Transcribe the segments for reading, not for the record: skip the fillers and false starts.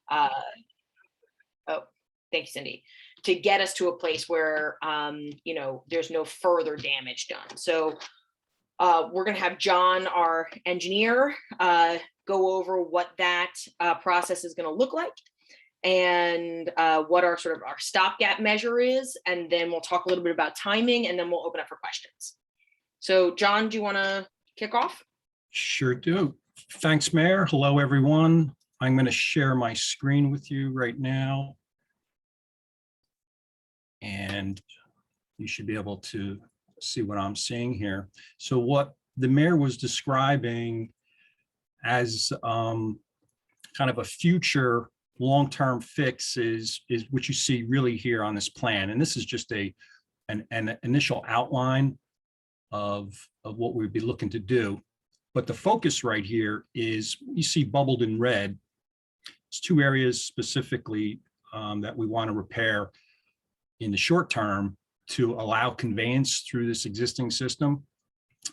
uh, oh, thank you, Cindy, to get us to a place where, there's no further damage done. So we're going to have John, our engineer, go over what that process is going to look like and what our sort of our stopgap measure is. And then we'll talk a little bit about timing, and then we'll open up for questions. So John, do you want to kick off? Sure do. Thanks, Mayor. Hello, everyone. I'm going to share my screen with you right now. And you should be able to see what I'm seeing here. So what the mayor was describing as kind of a future long-term fix is what you see really here on this plan. And this is just an initial outline of what we'd be looking to do. But the focus right here is, you see bubbled in red, it's two areas specifically that we want to repair in the short term to allow conveyance through this existing system.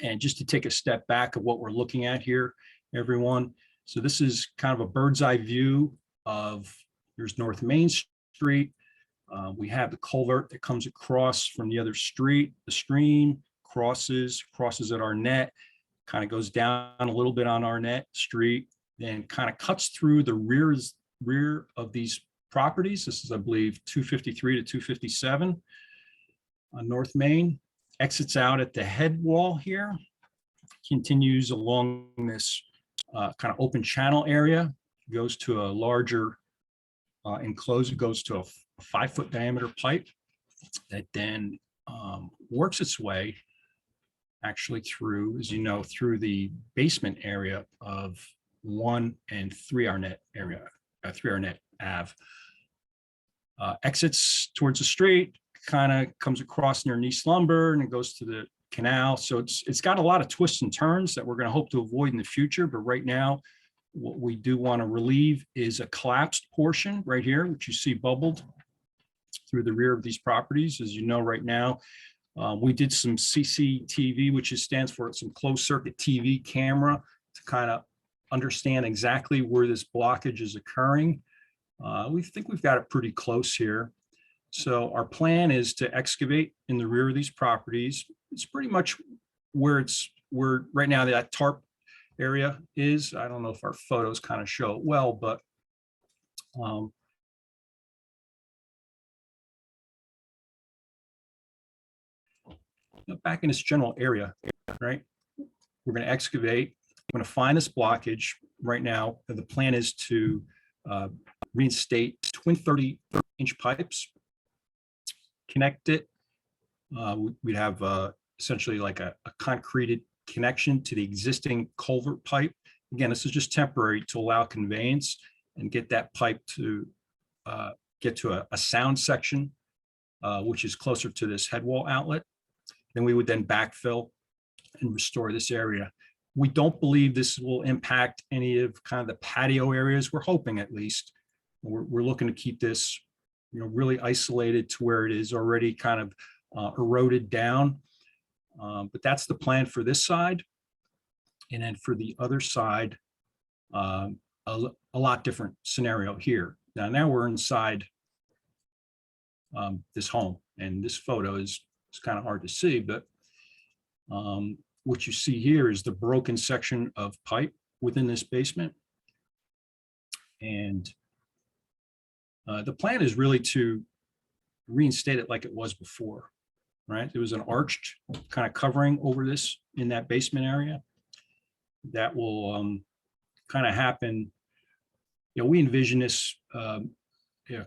And just to take a step back of what we're looking at here, everyone. So this is kind of a bird's eye view of, here's North Main Street. We have the culvert that comes across from the other street. The stream crosses at Arnett, kind of goes down a little bit on Arnett Street, then kind of cuts through the rear of these properties. This is, I believe, 253 to 257 on North Main, exits out at the head wall here, continues along this kind of open channel area, goes to a larger enclosed, it goes to a 5-foot diameter pipe that then works its way actually through, as you know, through the basement area of 1 and 3 Arnett area, 3 Arnett Ave. Exits towards the street, kind of comes across near Nice Lumber, and it goes to the canal. So it's got a lot of twists and turns that we're going to hope to avoid in the future. But right now, what we do want to relieve is a collapsed portion right here, which you see bubbled through the rear of these properties. As you know, right now, we did some CCTV, which stands for some closed circuit TV camera, to kind of understand exactly where this blockage is occurring. We think we've got it pretty close here. So our plan is to excavate in the rear of these properties. It's pretty much where right now that tarp area is. I don't know if our photos kind of show it well, but back in this general area, right? We're going to excavate. We're going to find this blockage. Right now, the plan is to reinstate twin 30-inch pipes, connect it. We'd have essentially like a concreted connection to the existing culvert pipe. Again, this is just temporary to allow conveyance and get that pipe to get to a sound section, which is closer to this head wall outlet. Then we would then backfill and restore this area. We don't believe this will impact any of kind of the patio areas. We're hoping, at least. We're looking to keep this, really isolated to where it is already kind of eroded down. But that's the plan for this side. And then for the other side, a lot different scenario here. Now we're inside this home, and this photo is kind of hard to see, but what you see here is the broken section of pipe within this basement. And the plan is really to reinstate it like it was before, right? There was an arched kind of covering over this in that basement area that will kind of happen. We envision this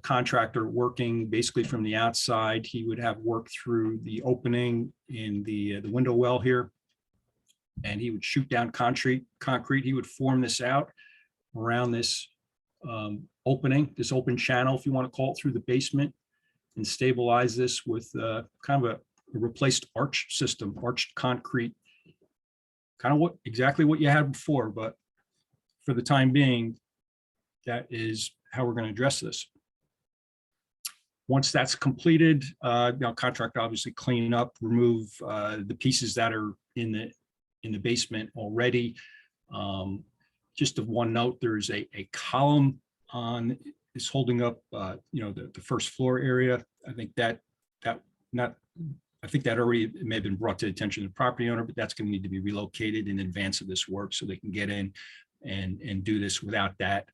contractor working basically from the outside. He would have work through the opening in the window well here, and he would shoot down concrete. He would form this out around this opening, this open channel, if you want to call it, through the basement, and stabilize this with kind of a replaced arch system, arched concrete, kind of exactly what you had before. But for the time being, that is how we're going to address this. Once that's completed, contractor obviously clean up, remove the pieces that are in the basement already. Just of one note, there's a column on is holding up, the first floor area. I think that already may have been brought to the attention of the property owner, but that's going to need to be relocated in advance of this work so they can get in and do this without that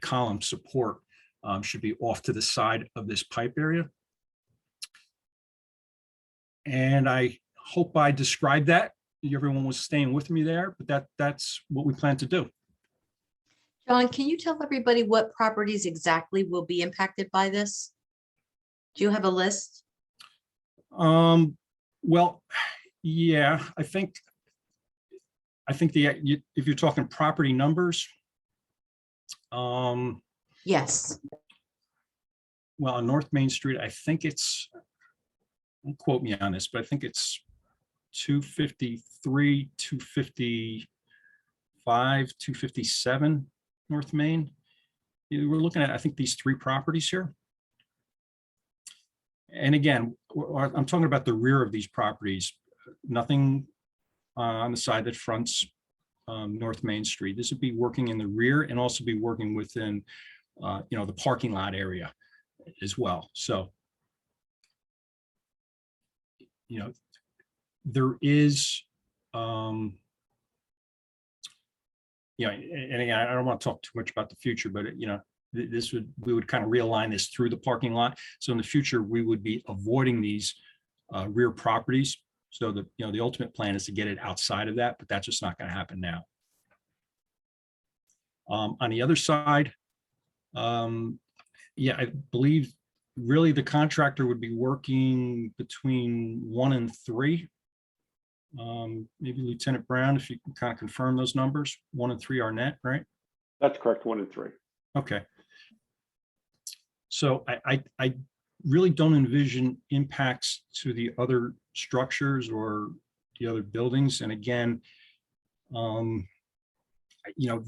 column support. Should be off to the side of this pipe area. And I hope I described that. Everyone was staying with me there, but that's what we plan to do. John, can you tell everybody what properties exactly will be impacted by this? Do you have a list? Well, yeah, I think if you're talking property numbers, Yes. well, on North Main Street, I think it's, don't quote me on this, but I think it's 253, 255, 257 North Main. We're looking at, I think, these three properties here. And again, I'm talking about the rear of these properties, nothing on the side that fronts North Main Street. This would be working in the rear and also be working within, the parking lot area as well. So, there is, and again, I don't want to talk too much about the future, but we would kind of realign this through the parking lot. So in the future, we would be avoiding these rear properties. So the ultimate plan is to get it outside of that, but that's just not going to happen now. On the other side, I believe really the contractor would be working between 1 and 3. Maybe Lieutenant Brown, if you can kind of confirm those numbers, 1 and 3 Arnett, right? That's correct, 1 and 3. Okay. So I really don't envision impacts to the other structures or the other buildings. And again, the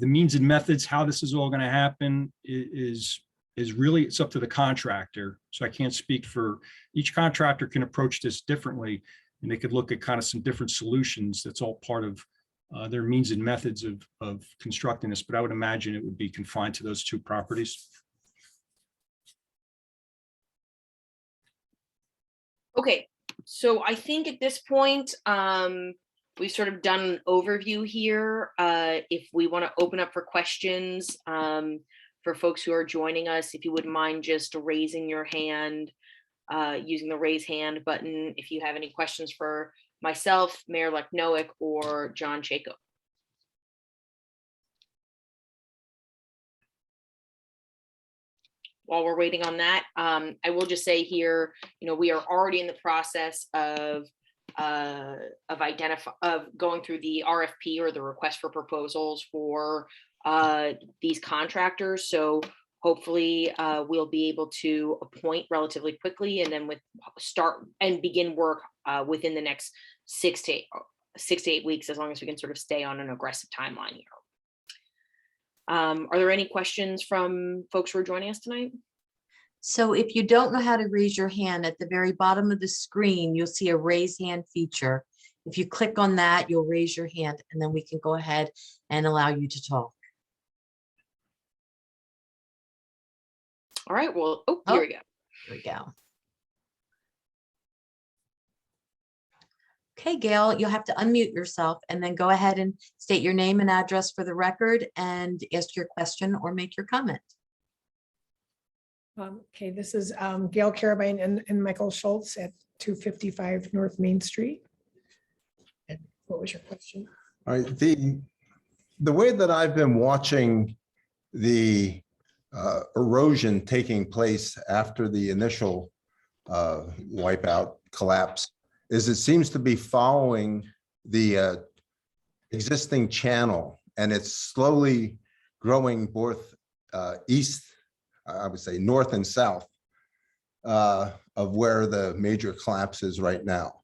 means and methods, how this is all going to happen is really, it's up to the contractor. So I can't speak for each contractor. Can approach this differently, and they could look at kind of some different solutions. That's all part of their means and methods of constructing this, but I would imagine it would be confined to those two properties. Okay, so I think at this point, we've sort of done an overview here. If we want to open up for questions for folks who are joining us, if you wouldn't mind just raising your hand, using the raise hand button, if you have any questions for myself, Mayor-elect Noack, or John Chaco. While we're waiting on that, I will just say here, we are already in the process of going through the RFP, or the request for proposals, for these contractors. So hopefully we'll be able to appoint relatively quickly, and then begin work within the next 6 to 8 weeks, as long as we can sort of stay on an aggressive timeline here. Are there any questions from folks who are joining us tonight? So if you don't know how to raise your hand, at the very bottom of the screen, you'll see a raise hand feature. If you click on that, you'll raise your hand, and then we can go ahead and allow you to talk. All right, well, here we go. Here we go. Okay, Gail, you'll have to unmute yourself and then go ahead and state your name and address for the record and ask your question or make your comment. Okay, this is Gail Carabine and Michael Schultz at 255 North Main Street. And what was your question? All right, the way that I've been watching the erosion taking place after the initial wipeout collapse is it seems to be following the existing channel, and it's slowly growing both east, I would say north and south of where the major collapse is right now.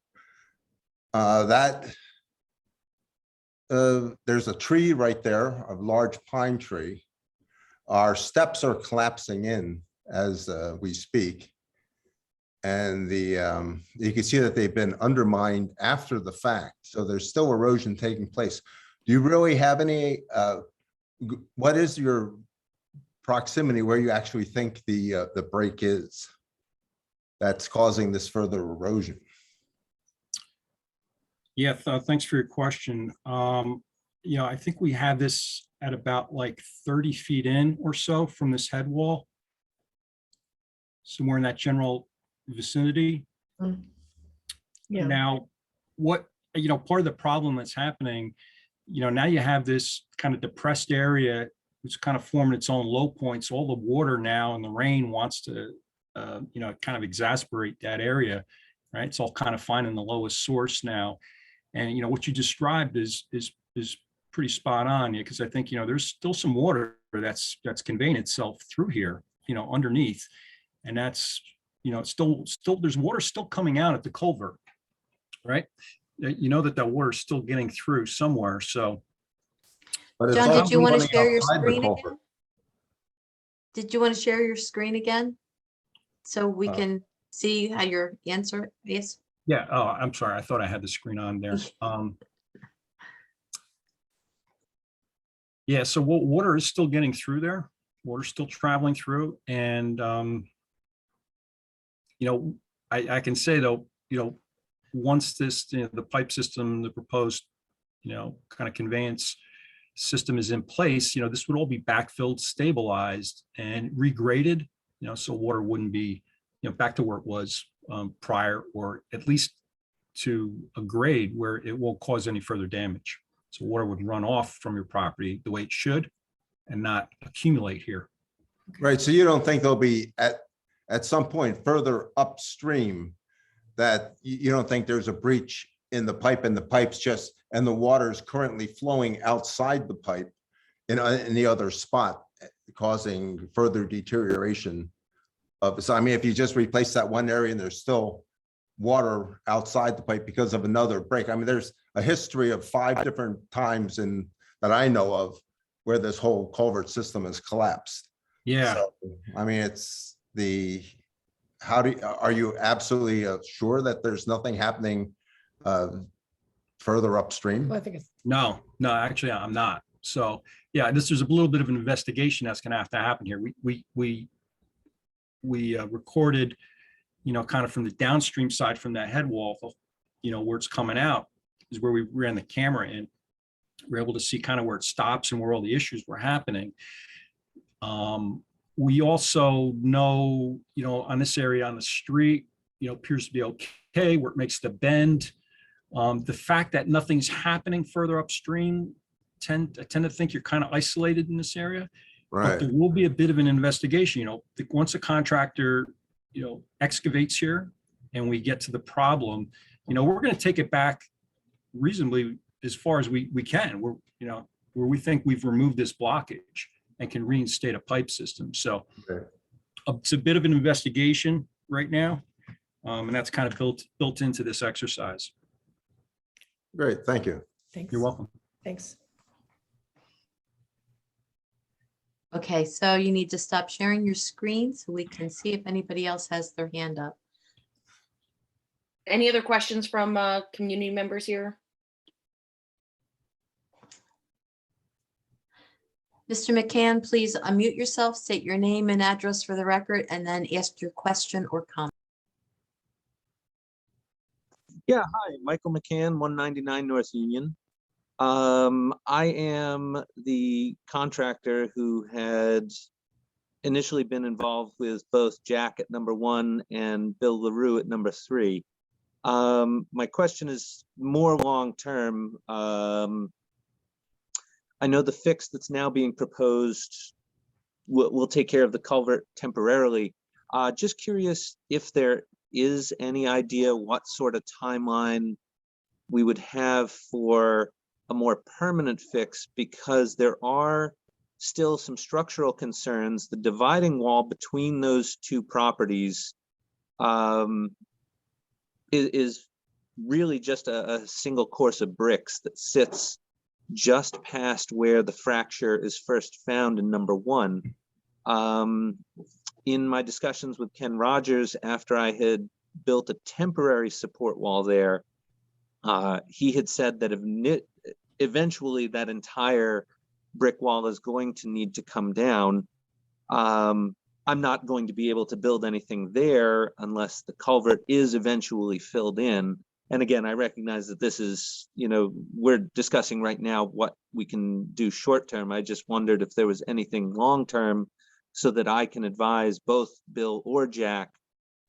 There's a tree right there, a large pine tree. Our steps are collapsing in as we speak. And you can see that they've been undermined after the fact. So there's still erosion taking place. Do you really have any, what is your proximity where you actually think the break is that's causing this further erosion? Yeah, thanks for your question. I think we have this at about like 30 feet in or so from this head wall. Somewhere in that general vicinity. Yeah, Now, part of the problem that's happening, now you have this kind of depressed area, it's kind of forming its own low points. All the water now and the rain wants to, kind of exasperate that area, right? It's all kind of finding the lowest source now. And, what you described is pretty spot on, because I think, there's still some water that's conveying itself through here, underneath. And that's, it's still, there's water still coming out at the culvert, right? You know that water is still getting through somewhere, so. But it's John, did you also want to running share your outside the screen culvert. again? Did you want to share your screen again? So we can see how your answer is? Yeah, oh, I'm sorry, I thought I had the screen on there. Yeah, so water is still getting through there. Water's still traveling through, and I can say though, once this, the pipe system, the proposed, kind of conveyance system is in place, this would all be backfilled, stabilized, and regraded, so water wouldn't be, back to where it was prior, or at least to a grade where it won't cause any further damage. So water would run off from your property the way it should and not accumulate here. Right, so you don't think there'll be at some point further upstream that you don't think there's a breach in the pipe and the pipe's just, and the water is currently flowing outside the pipe in the other spot, causing further deterioration of, so I mean, if you just replace that one area and there's still water outside the pipe because of another break, I mean, there's a history of 5 different times that I know of where this whole culvert system has collapsed. Yeah. So, I mean, are you absolutely sure that there's nothing happening further upstream? well, I think it's, No, actually, I'm not. So, yeah, there's a little bit of an investigation that's going to have to happen here. We recorded, kind of from the downstream side from that head wall, where it's coming out is where we ran the camera in. We're able to see kind of where it stops and where all the issues were happening. We also know, on this area on the street, appears to be okay where it makes the bend. The fact that nothing's happening further upstream, I tend to think you're kind of isolated in this area. But Right, there will be a bit of an investigation, once a contractor, excavates here and we get to the problem, we're going to take it back reasonably as far as we can. Where we think we've removed this blockage and can reinstate a pipe system. So okay. it's a bit of an investigation right now. And that's kind of built into this exercise. Great, thank you. thanks. You're welcome. Thanks. Okay, so you need to stop sharing your screen so we can see if anybody else has their hand up. Any other questions from community members here? Mr. McCann, please unmute yourself, state your name and address for the record, and then ask your question or comment. Yeah, hi, Michael McCann, 199 North Union. I am the contractor who had initially been involved with both Jack at number 1 and Bill LaRue at number 3. My question is more long-term. I know the fix that's now being proposed will take care of the culvert temporarily. Just curious if there is any idea what sort of timeline we would have for a more permanent fix, because there are still some structural concerns. The dividing wall between those two properties is really just a single course of bricks that sits just past where the fracture is first found in number 1. In my discussions with Ken Rogers, after I had built a temporary support wall there, he had said that eventually that entire brick wall is going to need to come down. I'm not going to be able to build anything there unless the culvert is eventually filled in. And again, I recognize that this is, we're discussing right now what we can do short term. I just wondered if there was anything long term so that I can advise both Bill or Jack,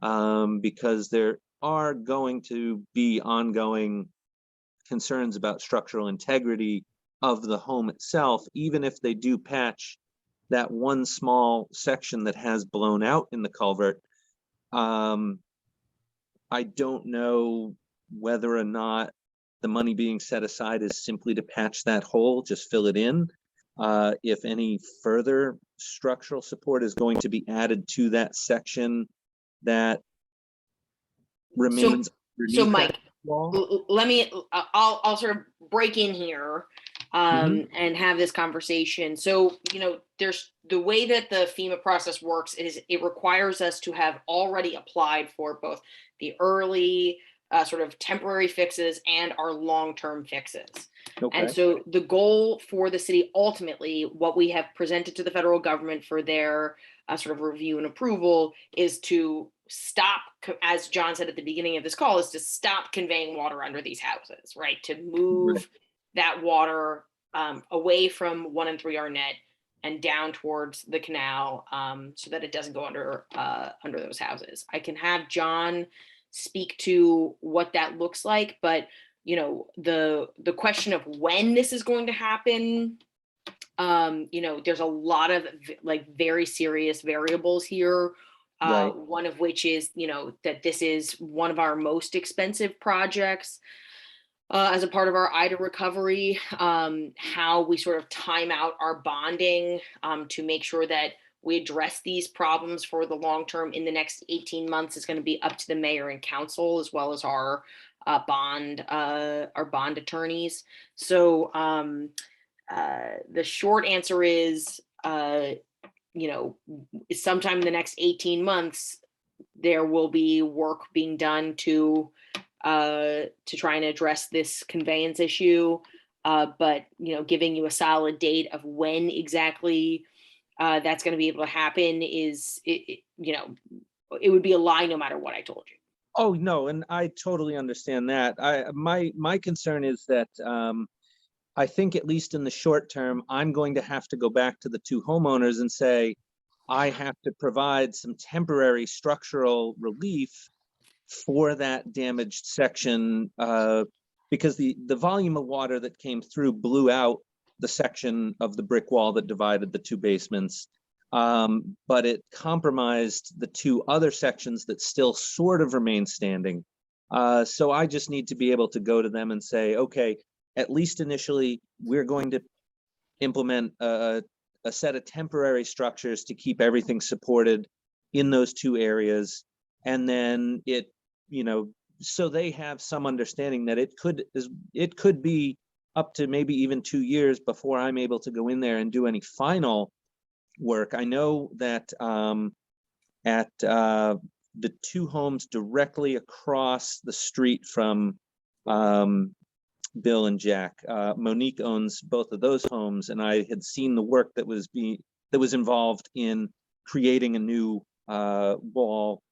because there are going to be ongoing concerns about structural integrity of the home itself, even if they do patch that one small section that has blown out in the culvert. I don't know whether or not the money being set aside is simply to patch that hole, just fill it in. If any further structural support is going to be added to that section that remains So underneath that Mike, wall. let me, I'll sort of break in here and have this conversation. So, there's the way that the FEMA process works is it requires us to have already applied for both the early sort of temporary fixes and our long-term fixes. Okay. And so the goal for the city, ultimately, what we have presented to the federal government for their sort of review and approval is to stop, as John said at the beginning of this call, is to stop conveying water under these houses, right? To move that water away from 1 and 3 Arnett and down towards the canal, so that it doesn't go under those houses. I can have John speak to what that looks like, but the question of when this is going to happen, there's a lot of very serious variables here. Right. One of which is, that this is one of our most expensive projects as a part of our IDA recovery. How we sort of time out our bonding to make sure that we address these problems for the long term in the next 18 months is going to be up to the mayor and council, as well as our bond attorneys. So the short answer is, sometime in the next 18 months, there will be work being done to try and address this conveyance issue. But giving you a solid date of when exactly that's going to be able to happen is, it would be a lie no matter what I told you. Oh, no, and I totally understand that. My concern is that I think, at least in the short term, I'm going to have to go back to the 2 homeowners and say, I have to provide some temporary structural relief for that damaged section, because the volume of water that came through blew out the section of the brick wall that divided the 2 basements. But it compromised the 2 other sections that still sort of remain standing. So I just need to be able to go to them and say, okay, at least initially, we're going to implement a set of temporary structures to keep everything supported in those 2 areas. And then so they have some understanding that it could be up to maybe even 2 years before I'm able to go in there and do any final work. I know that at the 2 homes directly across the street from Bill and Jack, Monique owns both of those homes, and I had seen the work that was involved in creating a new wall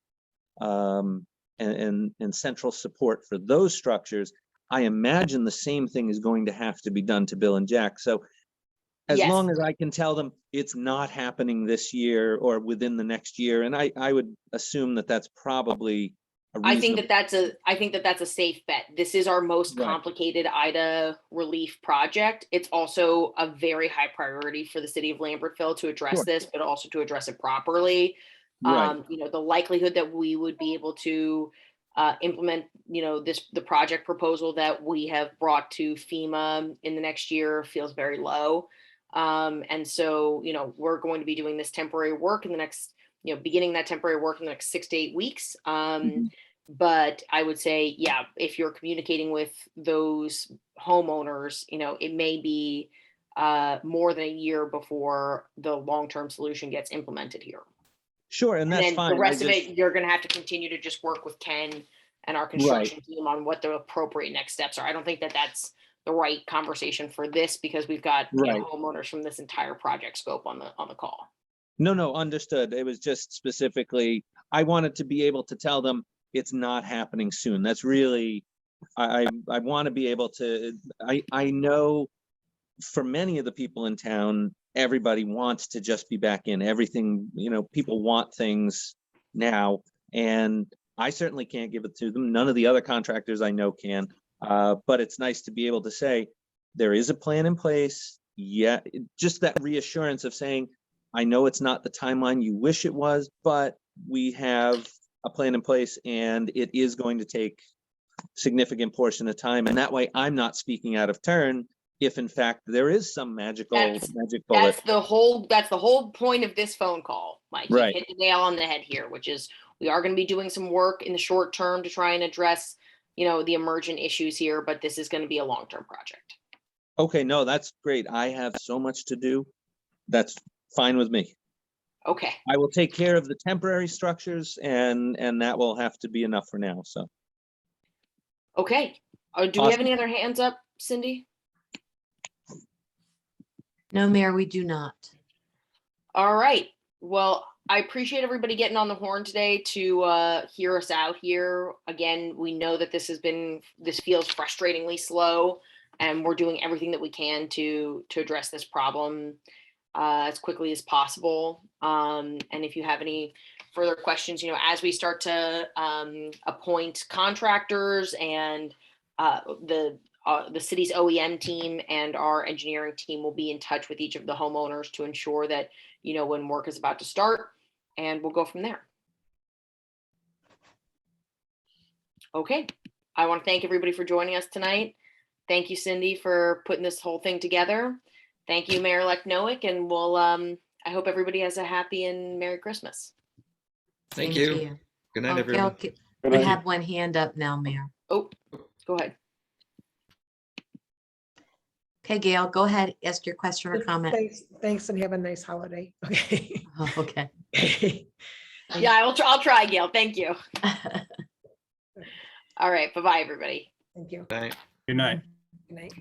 and central support for those structures. I imagine the same thing is going to have to be done to Bill and Jack. So as Yes. long as I can tell them it's not happening this year or within the next year, and I would assume that that's probably a I think reasonable. that's a safe bet. This is our most Right. complicated IDA relief project. It's also a very high priority for the city of Lambertville to address Sure. this, but also to address it properly. Right. The likelihood that we would be able to implement, the project proposal that we have brought to FEMA in the next year feels very low. And so, we're going to be doing this temporary work in the next, beginning that temporary work in the next 6 to 8 weeks. But I would say, yeah, if you're communicating with those homeowners, it may be more than a year before the long-term solution gets implemented here. Sure, and that's then fine. the rest of it, you're going to have to continue to just work with Ken and our construction team on what the appropriate next steps are. I don't think that that's the right conversation for this, because we've got Right. homeowners from this entire project scope on the call. No, understood. It was just specifically, I wanted to be able to tell them it's not happening soon. That's really, I want to be able to, I know for many of the people in town, everybody wants to just be back in everything, people want things now. And I certainly can't give it to them. None of the other contractors I know can. But it's nice to be able to say, there is a plan in place. Yeah, just that reassurance of saying, I know it's not the timeline you wish it was, but we have a plan in place and it is going to take significant portion of time. And that way I'm not speaking out of turn if in fact there is some magic bullet. That's the whole point of this phone call, Mike. You Right. hit the nail on the head here, which is we are going to be doing some work in the short term to try and address, the emergent issues here, but this is going to be a long-term project. Okay, no, that's great. I have so much to do. That's fine with me. Okay. I will take care of the temporary structures and that will have to be enough for now. So, Okay. Do we have Awesome. any other hands up, Cindy? No, Mayor, we do not. All right. Well, I appreciate everybody getting on the horn today to hear us out here. Again, we know that this feels frustratingly slow, and we're doing everything that we can to address this problem as quickly as possible. And if you have any further questions, as we start to appoint contractors and the city's OEM team and our engineering team will be in touch with each of the homeowners to ensure that, when work is about to start, and we'll go from there. Okay. I want to thank everybody for joining us tonight. Thank you, Cindy, for putting this whole thing together. Thank you, Mayor-elect Noack, and we'll, I hope everybody has a happy and Merry Christmas. Thank Same you. to you. Good night, Oh, everyone. Gail, Good we night. have one hand up now, Mayor. Oh, go ahead. Okay, Gail, go ahead, ask your question or comment. Thanks and have a nice holiday. Okay. Oh, okay. Yeah, I'll try, Gail. Thank you. All right. Bye-bye, everybody. Thank you. Good night. Good night. Good night.